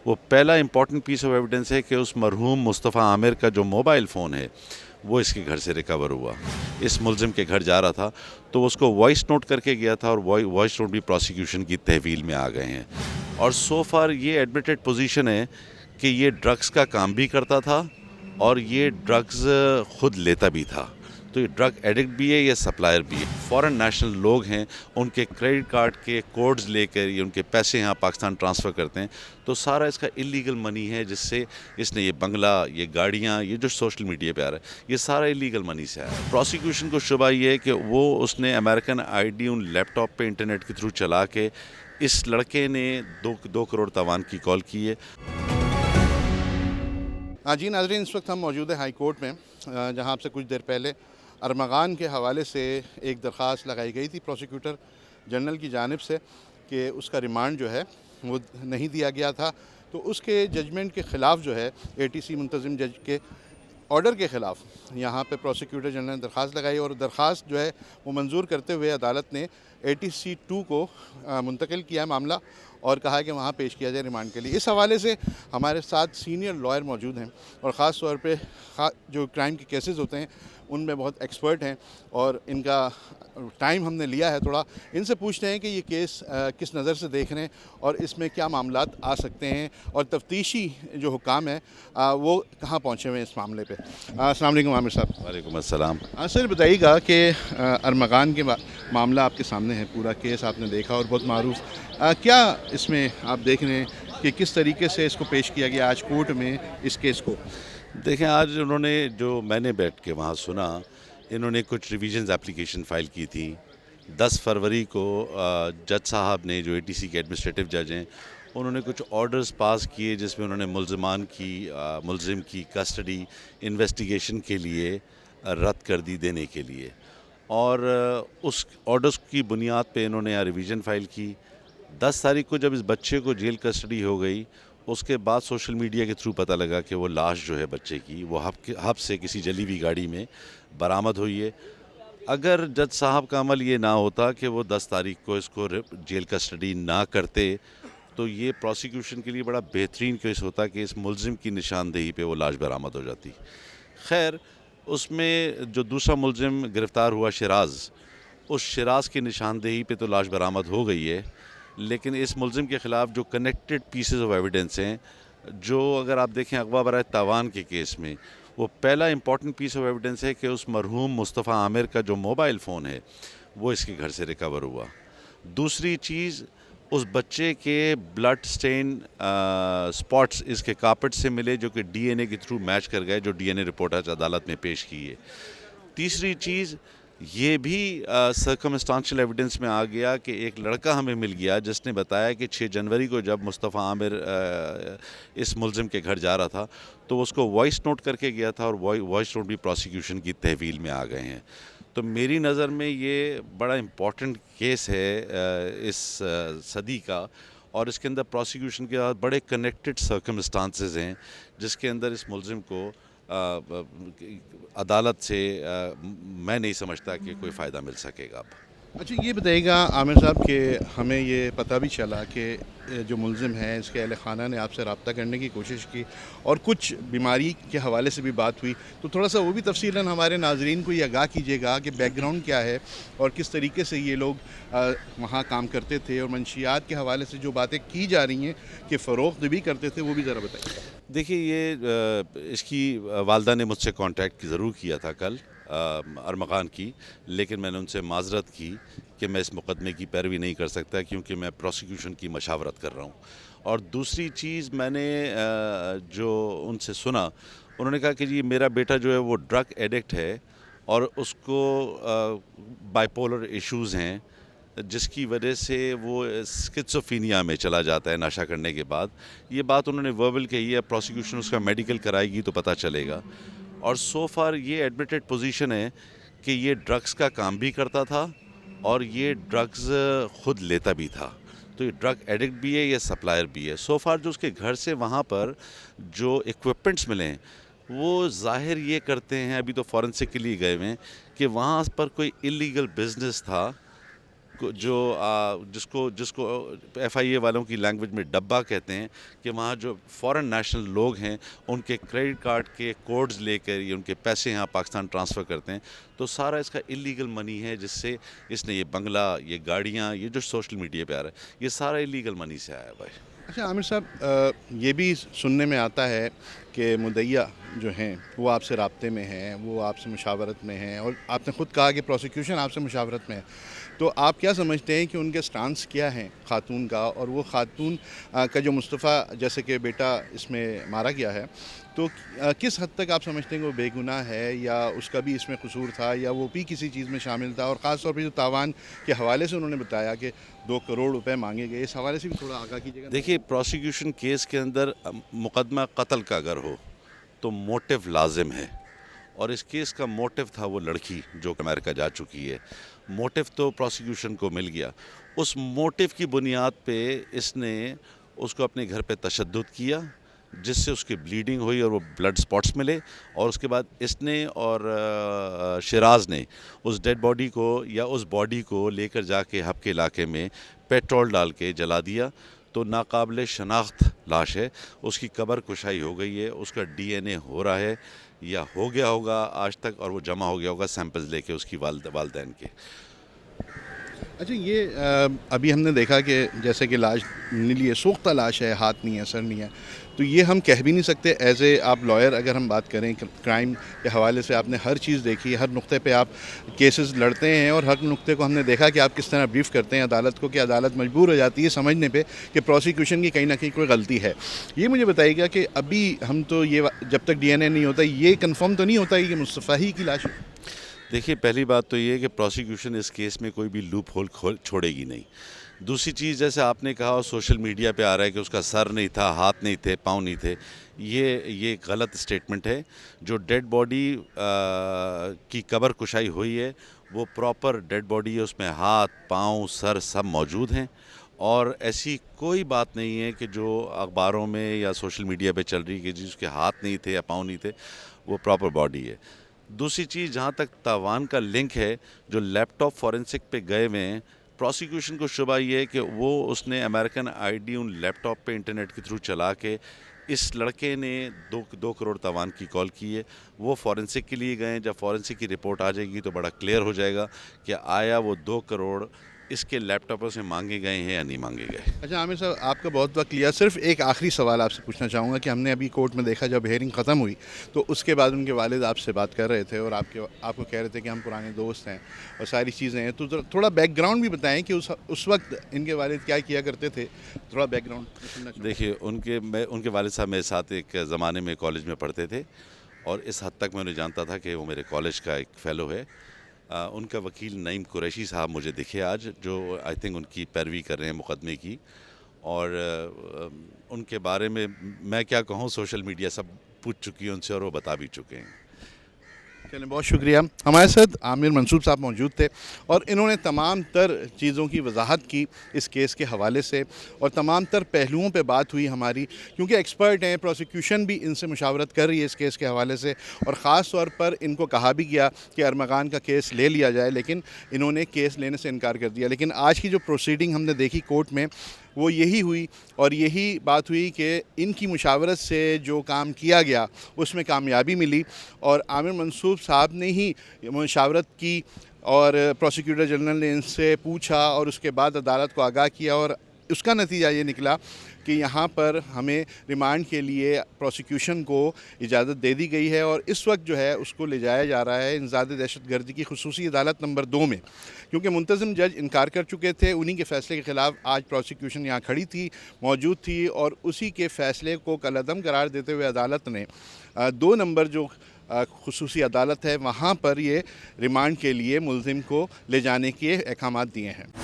وہ پہلا important piece of evidence ہے کہ اس مرحوم مصطفیٰ عامر کا جو موبائل فون ہے وہ اس کے گھر سے ریکور ہوا. اس ملزم کے گھر جا رہا تھا تو وہ اس کو وائس نوٹ کر کے گیا تھا، اور وائس نوٹ بھی پروسیکیوشن کی تحویل میں آ گئے ہیں. اور سو فار یہ ایڈمیٹڈ پوزیشن ہے کہ یہ ڈرگس کا کام بھی کرتا تھا اور یہ ڈرگز خود لیتا بھی تھا. تو یہ ڈرگ ایڈکٹ بھی ہے، یہ سپلائر بھی ہے. فارن نیشنل لوگ ہیں، ان کے کریڈٹ کارڈ کے کوڈز لے کر یہ ان کے پیسے یہاں پاکستان ٹرانسفر کرتے ہیں. تو سارا اس کا اللیگل منی ہے، جس سے اس نے یہ بنگلہ، یہ گاڑیاں، یہ جو سوشل میڈیا پہ آ رہا ہے، یہ سارا اللیگل منی سے آیا ہے. پروسیکیوشن کو شبہ یہ ہے کہ اس نے امریکن آئی ڈی ان لیپ ٹاپ پہ انٹرنیٹ کے تھرو چلا کے اس لڑکے نے 2 کروڑ تاوان کی کال کی ہے. جی ناظرین، اس وقت ہم موجود ہیں ہائی کورٹ میں، جہاں آپ سے کچھ دیر پہلے ارمغان کے حوالے سے ایک درخواست لگائی گئی تھی پروسیکیوٹر جنرل کی جانب سے کہ اس کا ریمانڈ جو ہے وہ نہیں دیا گیا تھا. تو اس کے ججمنٹ کے خلاف جو ہے اے ٹی سی منتظم جج کے آرڈر کے خلاف یہاں پہ پروسیکیوٹر جنرل نے درخواست لگائی، اور درخواست جو ہے وہ منظور کرتے ہوئے عدالت نے اے ٹی سی 2 کو منتقل کیا معاملہ اور کہا کہ وہاں پیش کیا جائے ریمانڈ کے لیے. اس حوالے سے ہمارے ساتھ سینئر لائر موجود ہیں، اور خاص طور پہ جو کرائم کے کیسز ہوتے ہیں ان میں بہت ایکسپرٹ ہیں، اور ان کا ٹائم ہم نے لیا ہے تھوڑا. ان سے پوچھتے ہیں کہ یہ کیس کس نظر سے دیکھ رہے ہیں اور اس میں کیا معاملات آ سکتے ہیں، اور تفتیشی جو حکام ہیں وہ کہاں پہنچے ہوئے ہیں اس معاملے پہ. السلام علیکم عامر صاحب. وعلیکم السلام. سر بتائیے گا کہ ارمغان کے معاملہ آپ کے سامنے ہے، پورا کیس آپ نے دیکھا اور بہت معروف. کیا اس میں آپ دیکھ رہے ہیں کہ کس طریقے سے اس کو پیش کیا گیا آج کورٹ میں اس کیس کو؟ دیکھیں، آج انہوں نے جو میں نے بیٹھ کے وہاں سنا، انہوں نے کچھ ریویژنز اپلیکیشن فائل کی تھی. 10 فروری کو جج صاحب نے، جو اے ٹی سی کے ایڈمنسٹریٹو جج ہیں، انہوں نے کچھ آرڈرز پاس کیے جس میں انہوں نے ملزم کی کسٹڈی انویسٹیگیشن کے لیے رد کر دی دینے کے لیے. اور اس آرڈرز کی بنیاد پہ انہوں نے ریویژن فائل کی. 10 تاریخ کو جب اس بچے کو جیل کسٹڈی ہو گئی، اس کے بعد سوشل میڈیا کے تھرو پتہ لگا کہ وہ لاش جو ہے بچے کی وہ ہب سے کسی جلی ہوئی گاڑی میں برآمد ہوئی ہے. اگر جج صاحب کا عمل یہ نہ ہوتا کہ وہ 10 تاریخ کو اس کو جیل کسٹڈی نہ کرتے، تو یہ پروسیکیوشن کے لیے بڑا بہترین کیس ہوتا کہ اس ملزم کی نشاندہی پہ وہ لاش برآمد ہو جاتی. خیر، اس میں جو دوسرا ملزم گرفتار ہوا شیراز، اس شیراز کی نشاندہی پہ تو لاش برآمد ہو گئی ہے، لیکن اس ملزم کے خلاف جو کنیکٹڈ پیسز آف ایویڈنس ہیں، جو اگر آپ دیکھیں اغوا برائے تاوان کے کیس میں، وہ پہلا امپورٹنٹ پیس آف ایویڈنس ہے کہ اس مرحوم مصطفیٰ عامر کا جو موبائل فون ہے وہ اس کے گھر سے ریکور ہوا. دوسری چیز، اس بچے کے بلڈ سٹین سپاٹس اس کے کارپٹ سے ملے، جو کہ ڈی این اے کے تھرو میچ کر گئے، جو ڈی این اے رپورٹ آج عدالت میں پیش کی ہے. تیسری چیز یہ بھی سرکمسٹانشل ایویڈنس میں آ گیا کہ ایک لڑکا ہمیں مل گیا جس نے بتایا کہ 6 جنوری کو جب مصطفیٰ عامر اس ملزم کے گھر جا رہا تھا تو اس کو وائس نوٹ کر کے گیا تھا، اور وائس نوٹ بھی پروسیکیوشن کی تحویل میں آ گئے ہیں. تو میری نظر میں یہ بڑا امپورٹنٹ کیس ہے اس صدی کا، اور اس کے اندر پروسیکیوشن کے بعد بڑے کنیکٹڈ سرکمسٹانسز ہیں جس کے اندر اس ملزم کو عدالت سے میں نہیں سمجھتا کہ کوئی فائدہ مل سکے گا اب. اچھا یہ بتائیے گا عامر صاحب کہ ہمیں یہ پتہ بھی چلا کہ جو ملزم ہے اس کے اہل خانہ نے آپ سے رابطہ کرنے کی کوشش کی، اور کچھ بیماری کے حوالے سے بھی بات ہوئی. تو تھوڑا سا وہ بھی تفصیلاً ہمارے ناظرین کو یہ آگاہ کیجیے گا کہ بیک گراؤنڈ کیا ہے اور کس طریقے سے یہ لوگ وہاں کام کرتے تھے، اور منشیات کے حوالے سے جو باتیں کی جا رہی ہیں کہ فروخت بھی کرتے تھے، وہ بھی ذرا بتائیے. دیکھیے، یہ اس کی والدہ نے مجھ سے کانٹیکٹ ضرور کیا تھا کل ارمغان کی، لیکن میں نے ان سے معذرت کی کہ میں اس مقدمے کی پیروی نہیں کر سکتا کیونکہ میں پروسیکیوشن کی مشاورت کر رہا ہوں. اور دوسری چیز میں نے جو ان سے سنا، انہوں نے کہا کہ جی میرا بیٹا جو ہے وہ ڈرگ ایڈکٹ ہے اور اس کو بائیپولر ایشوز ہیں، جس کی وجہ سے وہ اسکیزوفرینیا میں چلا جاتا ہے نشہ کرنے کے بعد. یہ بات انہوں نے وربل کہی ہے، پروسیکیوشن اس کا میڈیکل کرائے گی تو پتہ چلے گا. اور سو فار یہ ایڈمیٹڈ پوزیشن ہے کہ یہ ڈرگس کا کام بھی کرتا تھا اور یہ ڈرگز خود لیتا بھی تھا. تو یہ ڈرگ ایڈکٹ بھی ہے، یہ سپلائر بھی ہے. سو فار جو اس کے گھر سے وہاں پر جو ایکوپمنٹس ملے ہیں وہ ظاہر یہ کرتے ہیں، ابھی تو فورنسک کے لیے گئے ہوئے ہیں، کہ وہاں پر کوئی اللیگل بزنس تھا جس کو FIA والوں کی لینگویج میں ڈبہ کہتے ہیں، کہ وہاں جو فورن نیشنل لوگ ہیں ان کے کریڈٹ کارڈ کے کوڈز لے کر یہ ان کے پیسے یہاں پاکستان ٹرانسفر کرتے ہیں، تو سارا اس کا اللیگل منی ہے، جس سے اس نے یہ بنگلہ، یہ گاڑیاں، یہ جو سوشل میڈیا پہ آ رہا ہے، یہ سارا اللیگل منی سے آیا ہے بھائی۔ اچھا عامر صاحب، یہ بھی سننے میں آتا ہے کہ مدعیہ جو ہیں وہ آپ سے رابطے میں ہیں، وہ آپ سے مشاورت میں ہیں، اور آپ نے خود کہا کہ پروسیکیوشن آپ سے مشاورت میں ہے، تو آپ کیا سمجھتے ہیں کہ ان کے سٹانس کیا ہیں خاتون کا، اور وہ خاتون کا جو مصطفیٰ جیسے کہ بیٹا اس میں مارا گیا ہے، تو کس حد تک آپ سمجھتے ہیں کہ وہ بے گناہ ہے، یا اس کا بھی اس میں قصور تھا، یا وہ بھی کسی چیز میں شامل تھا؟ اور خاص طور پہ جو تاوان کے حوالے سے انہوں نے بتایا کہ 2 کروڑ روپے مانگے گئے، اس حوالے سے بھی تھوڑا آگاہ کیجیے گا۔ دیکھیے، پروسیکیوشن کیس کے اندر مقدمہ قتل کا اگر ہو تو موٹیو لازم ہے، اور اس کیس کا موٹیو تھا وہ لڑکی جو امریکہ جا چکی ہے، موٹیو تو پروسیکیوشن کو مل گیا، اس موٹیو کی بنیاد پہ اس نے اس کو اپنے گھر پہ تشدد کیا، جس سے اس کی بلیڈنگ ہوئی اور وہ بلڈ سپاٹس ملے، اور اس کے بعد اس نے اور شیراز نے اس ڈیڈ باڈی کو یا اس باڈی کو لے کر جا کے حب کے علاقے میں پیٹرول ڈال کے جلا دیا، تو ناقابل شناخت لاش ہے، اس کی قبر کشائی ہو گئی ہے، اس کا DNA ہو رہا ہے یا ہو گیا ہوگا آج تک، اور وہ جمع ہو گیا ہوگا سیمپلز لے کے اس کی والدین کے۔ اچھا، یہ ابھی ہم نے دیکھا کہ جیسے کہ لاش ملی ہے، سوختہ لاش ہے، ہاتھ نہیں ہے، سر نہیں ہے، تو یہ ہم کہہ بھی نہیں سکتے ایز اے آپ لائر، اگر ہم بات کریں کرائم کے حوالے سے آپ نے ہر چیز دیکھی، ہر نقطے پہ آپ کیسز لڑتے ہیں، اور ہر نقطے کو ہم نے دیکھا کہ آپ کس طرح بریف کرتے ہیں عدالت کو، کہ عدالت مجبور ہو جاتی ہے سمجھنے پہ کہ پروسیکیوشن کی کہیں نہ کہیں کوئی غلطی ہے۔ یہ مجھے بتائیے گا کہ ابھی ہم تو یہ جب تک DNA نہیں ہوتا یہ کنفرم تو نہیں ہوتا کہ مصطفیٰ ہی کی لاش ہے؟ دیکھیے، پہلی بات تو یہ ہے کہ پروسیکیوشن اس کیس میں کوئی بھی لوپ ہول چھوڑے گی نہیں۔ دوسری چیز، جیسے آپ نے کہا، سوشل میڈیا پہ آ رہا ہے کہ اس کا سر نہیں تھا، ہاتھ نہیں تھے، پاؤں نہیں تھے، یہ غلط اسٹیٹمنٹ ہے۔ جو ڈیڈ باڈی کی قبر کشائی ہوئی ہے وہ پراپر ڈیڈ باڈی ہے، اس میں ہاتھ، پاؤں، سر سب موجود ہیں، اور ایسی کوئی بات نہیں ہے کہ جو اخباروں میں یا سوشل میڈیا پہ چل رہی ہے کہ جس کے ہاتھ نہیں تھے یا پاؤں نہیں تھے، وہ پراپر باڈی ہے۔ دوسری چیز، جہاں تک تاوان کا لنک ہے، جو لیپ ٹاپ فورنسک پہ گئے ہوئے ہیں، پروسیکیوشن کو شبہ یہ ہے کہ اس نے امریکن ID ان لیپ ٹاپ پہ انٹرنیٹ کے تھرو چلا کے اس لڑکے نے 2 کروڑ تاوان کی کال کی ہے۔ وہ فورنسک کے لیے گئے ہیں، جب فورنسک کی رپورٹ آ جائے گی تو بڑا کلیئر ہو جائے گا کہ آیا وہ 2 کروڑ اس کے لیپ ٹاپوں سے مانگے گئے ہیں یا نہیں مانگے گئے۔ اچھا عامر صاحب، آپ کا بہت وقت لیا، صرف ایک آخری سوال آپ سے پوچھنا چاہوں گا کہ ہم نے ابھی کورٹ میں دیکھا جب ہیئرنگ ختم ہوئی تو اس کے بعد ان کے والد آپ سے بات کر رہے تھے، اور آپ کو کہہ رہے تھے کہ ہم پرانے دوست ہیں اور ساری چیزیں ہیں، تو تھوڑا بیک گراؤنڈ بھی بتائیں کہ اس وقت ان کے والد کیا کرتے تھے، تھوڑا بیک گراؤنڈ۔ دیکھیے، ان کے والد صاحب میرے ساتھ ایک زمانے میں کالج میں پڑھتے تھے، اور اس حد تک میں انہیں جانتا تھا کہ وہ میرے کالج کا ایک فیلو ہے۔ ان کا وکیل نعیم قریشی صاحب مجھے دکھے آج، جو آئی تھنک ان کی پیروی کر رہے ہیں مقدمے کی، اور ان کے بارے میں میں کیا کہوں، سوشل میڈیا سب پوچھ چکی ہے ان سے، اور وہ بتا بھی چکے ہیں۔ چلیں، بہت شکریہ۔ ہمارے ساتھ عامر منصوب صاحب موجود تھے، اور انہوں نے تمام تر چیزوں کی وضاحت کی اس کیس کے حوالے سے، اور تمام تر پہلوؤں پہ بات ہوئی ہماری، کیونکہ ایکسپرٹ ہیں، پروسیکیوشن بھی ان سے مشاورت کر رہی ہے اس کیس کے حوالے سے، اور خاص طور پر ان کو کہا بھی گیا کہ ارمغان کا کیس لے لیا جائے، لیکن انہوں نے کیس لینے سے انکار کر دیا۔ لیکن آج کی جو پروسیڈنگ ہم نے دیکھی کورٹ میں وہ یہی ہوئی، اور یہی بات ہوئی کہ ان کی مشاورت سے جو کام کیا گیا اس میں کامیابی ملی، اور عامر منصوب صاحب نے ہی مشاورت کی، اور پروسیکیوٹر جنرل نے ان سے پوچھا، اور اس کے بعد عدالت کو آگاہ کیا، اور اس کا نتیجہ یہ نکلا کہ یہاں پر ہمیں ریمانڈ کے لیے پروسیکیوشن کو اجازت دے دی گئی ہے، اور اس وقت جو ہے اس کو لے جایا جا رہا ہے انسداد دہشت گردی کی خصوصی عدالت نمبر 2 میں، کیونکہ منتظم جج انکار کر چکے تھے۔ انہی کے فیصلے کے خلاف آج پروسیکیوشن یہاں کھڑی تھی، موجود تھی، اور اسی کے فیصلے کو کالعدم قرار دیتے ہوئے عدالت نے 2 نمبر جو خصوصی عدالت ہے وہاں پر یہ ریمانڈ کے لیے ملزم کو لے جانے کے احکامات دیے ہیں۔